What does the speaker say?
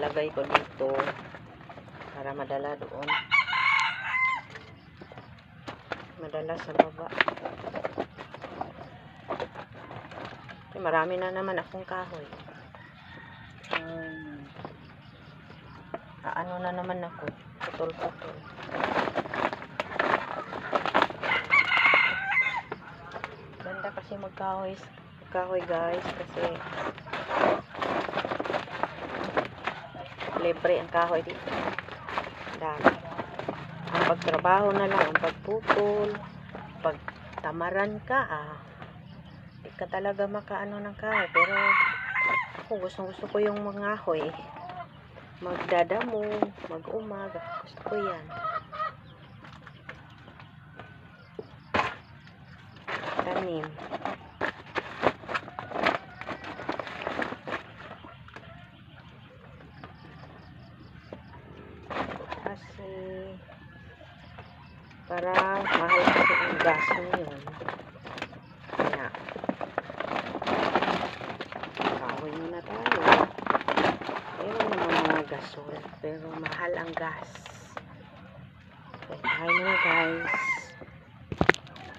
ilalagay ko dito para madala doon. Madala sa baba. Marami na naman akong kahoy. Ano na naman ako. Putol-putol. Ganda kasi magkahoy guys. Kasi libre ang kahoy dito. Dami. Ang pagtrabaho na lang, ang pagputol, pagtamaran ka, di ka talaga makaano ng kahoy. Pero ako gusto ko yung mga hoy, magdadamo, mag-umag, gusto ko yan. Tanim. Kasi parang mahal kasi ang gas ngayon. Kaya kahoy muna tayo. Meron naman mga gasol, pero mahal ang gas. Okay, bye na guys.